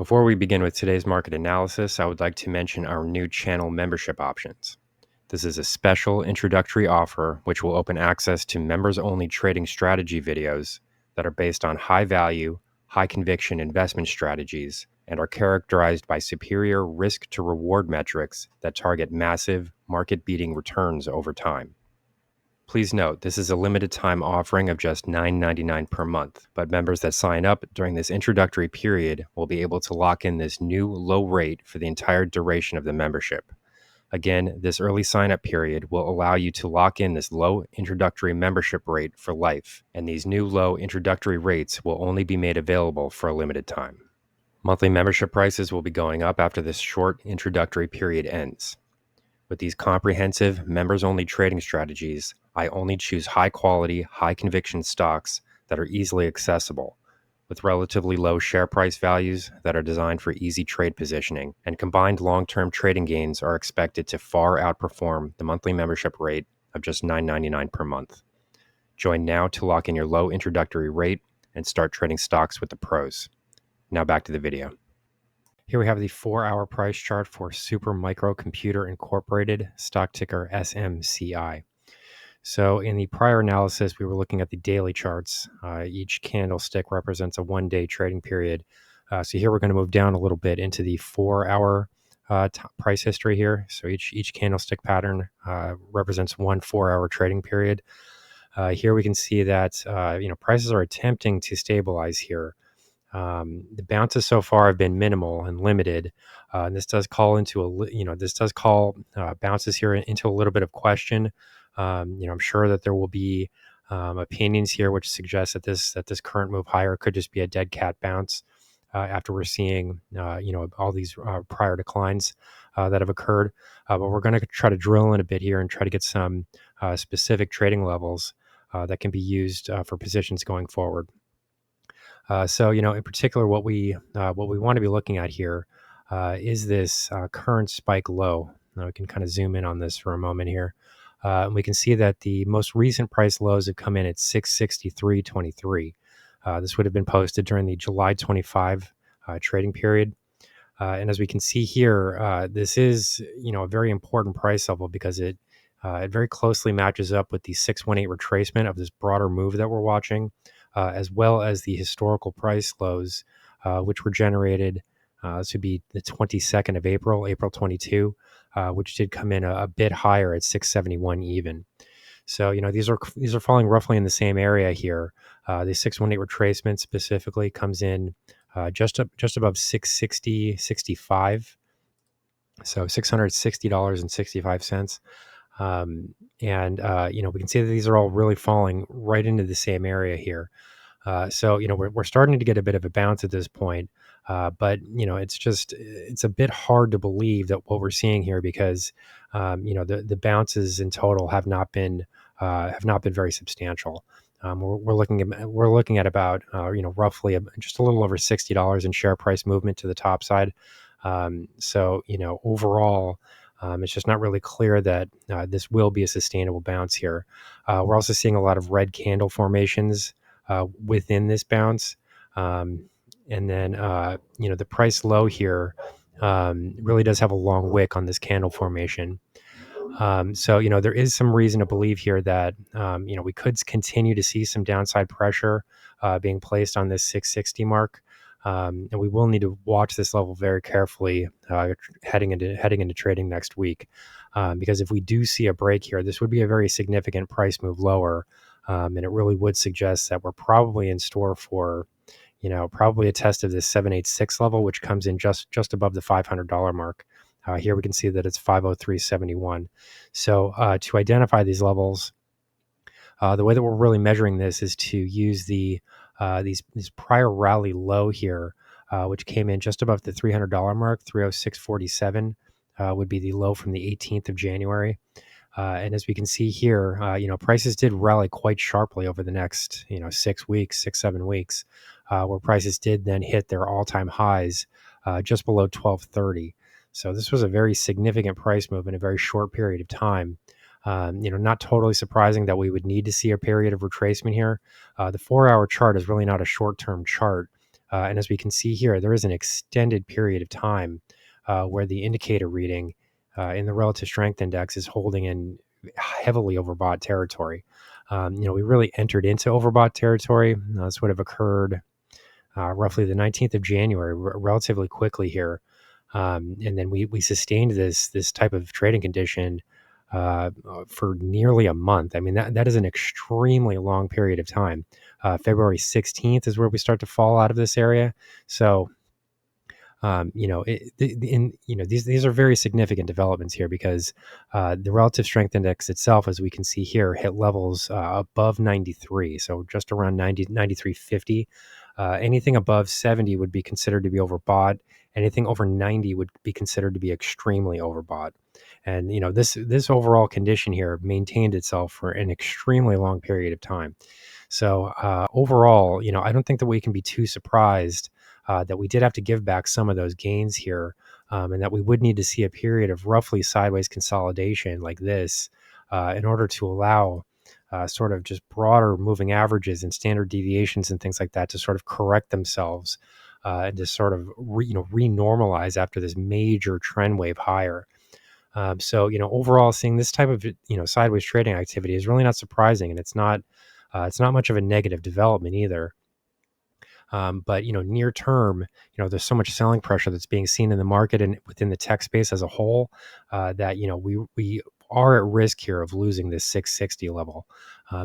Before we begin with today's market analysis, I would like to mention our new channel membership options. This is a special introductory offer which will open access to members-only trading strategy videos that are based on high-value, high-conviction investment strategies and are characterized by superior risk-to-reward metrics that target massive, market-beating returns over time. Please note, this is a limited time offering of just $9.99 per month, but members that sign up during this introductory period will be able to lock in this new low rate for the entire duration of the membership. Again, this early sign-up period will allow you to lock in this low introductory membership rate for life, and these new low introductory rates will only be made available for a limited time. Monthly membership prices will be going up after this short introductory period ends. With these comprehensive, members-only trading strategies, I only choose high-quality, high-conviction stocks that are easily accessible, with relatively low share price values that are designed for easy trade positioning, and combined long-term trading gains are expected to far outperform the monthly membership rate of just $9.99 per month. Join now to lock in your low introductory rate and start trading stocks with the pros. Now back to the video. Here we have the 4-hour price chart for Super Micro Computer Incorporated, stock ticker SMCI. So in the prior analysis, we were looking at the daily charts. Each candlestick represents a one-day trading period. So here we're going to move down a little bit into the 4-hour price history here. So each candlestick pattern represents one 4-hour trading period. Here we can see that prices are attempting to stabilize here. The bounces so far have been minimal and limited, and this does call bounces here into a little bit of question. I'm sure that there will be opinions here which suggest that this current move higher could just be a dead cat bounce after we're seeing all these prior declines that have occurred. But we're going to try to drill in a bit here and try to get some specific trading levels that can be used for positions going forward. So in particular, what we want to be looking at here is this current spike low. Now we can kind of zoom in on this for a moment here. And we can see that the most recent price lows have come in at 663.23. This would have been posted during the July 25 trading period. And as we can see here, this is a very important price level because it very closely matches up with the 618 retracement of this broader move that we're watching. As well as the historical price lows, which were generated, this would be the 22nd of April 22, which did come in a bit higher at 671 even. So, these are falling roughly in the same area here. The 618 retracement specifically comes in just above 660.65, so $660.65. We can see that these are all really falling right into the same area here. So we're starting to get a bit of a bounce at this point, but it's a bit hard to believe that what we're seeing here because the bounces in total have not been very substantial. We're looking at about roughly just a little over $60 in share price movement to the top side. Overall. It's just not really clear that this will be a sustainable bounce here. We're also seeing a lot of red candle formations within this bounce. And then, the price low here really does have a long wick on this candle formation. There is some reason to believe here that, we could continue to see some downside pressure being placed on this 660 mark. And we will need to watch this level very carefully heading into trading next week, because if we do see a break here, this would be a very significant price move lower, and it really would suggest that we're probably in store for, probably a test of this 786 level, which comes in just above the $500 mark. Here we can see that it's 503.71. So to identify these levels, the way that we're really measuring this is to use these prior rally low here, which came in just above the $300 mark. 306.47 would be the low from the 18th of January. And as we can see here, prices did rally quite sharply over the next 7 weeks, where prices did then hit their all-time highs just below 1230. So this was a very significant price move in a very short period of time. Not totally surprising that we would need to see a period of retracement here. The 4-hour chart is really not a short-term chart. And as we can see here, there is an extended period of time where the indicator reading in the relative strength index is holding in heavily overbought territory. We really entered into overbought territory. This would have occurred roughly the 19th of January, relatively quickly here. And then we sustained this type of trading condition for nearly a month. I mean, that is an extremely long period of time. February 16th is where we start to fall out of this area. So, these are very significant developments here because the relative strength index itself, as we can see here, hit levels above 93. So just around 90, 93.50. Anything above 70 would be considered to be overbought. Anything over 90 would be considered to be extremely overbought. And, this overall condition here maintained itself for an extremely long period of time. So overall, I don't think that we can be too surprised that we did have to give back some of those gains here, and that we would need to see a period of roughly sideways consolidation like this in order to allow sort of just broader moving averages and standard deviations and things like that to sort of correct themselves and to sort of re-normalize after this major trend wave higher. So overall, seeing this type of sideways trading activity is really not surprising, and it's not much of a negative development either. But near term, there's so much selling pressure that's being seen in the market and within the tech space as a whole that we are at risk here of losing this 660 level.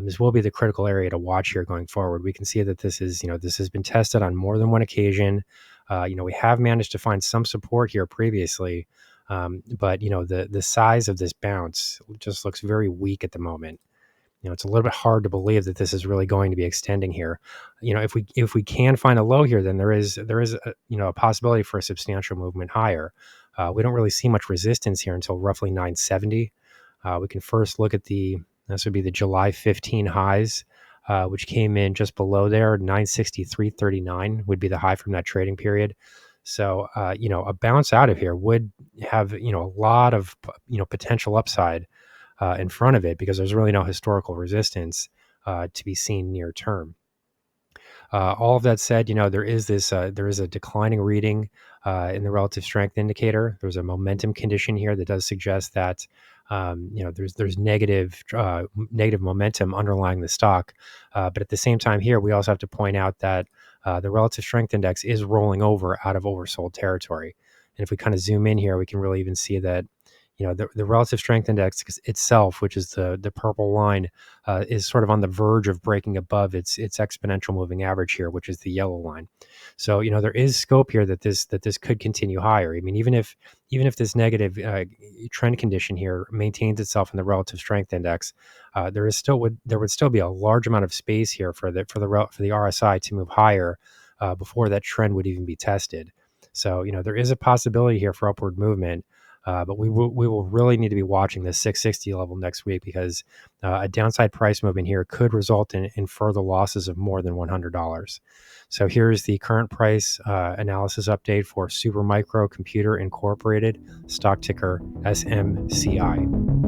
This will be the critical area to watch here going forward. We can see that this has been tested on more than one occasion. We have managed to find some support here previously, but the size of this bounce just looks very weak at the moment. It's a little bit hard to believe that this is really going to be extending here. If we can find a low here, then there is a possibility for a substantial movement higher. We don't really see much resistance here until roughly 970. We can first look at this would be the July 15 highs, which came in just below there. 963.39 would be the high from that trading period. So, a bounce out of here would have, a lot of, potential upside in front of it because there's really no historical resistance to be seen near term. All of that said, there is a declining reading in the relative strength indicator. There's a momentum condition here that does suggest that there's negative momentum underlying the stock. But at the same time here, we also have to point out that the relative strength index is rolling over out of oversold territory. And if we kind of zoom in here, we can really even see that the relative strength index itself, which is the purple line, is sort of on the verge of breaking above its exponential moving average here, which is the yellow line. So there is scope here that this could continue higher. I mean, even if this negative trend condition here maintains itself in the relative strength index, there would still be a large amount of space here for the RSI to move higher before that trend would even be tested. So there is a possibility here for upward movement. But we will really need to be watching this 660 level next week because a downside price movement here could result in further losses of more than $100. So here's the current price analysis update for Supermicro Computer Incorporated, stock ticker SMCI.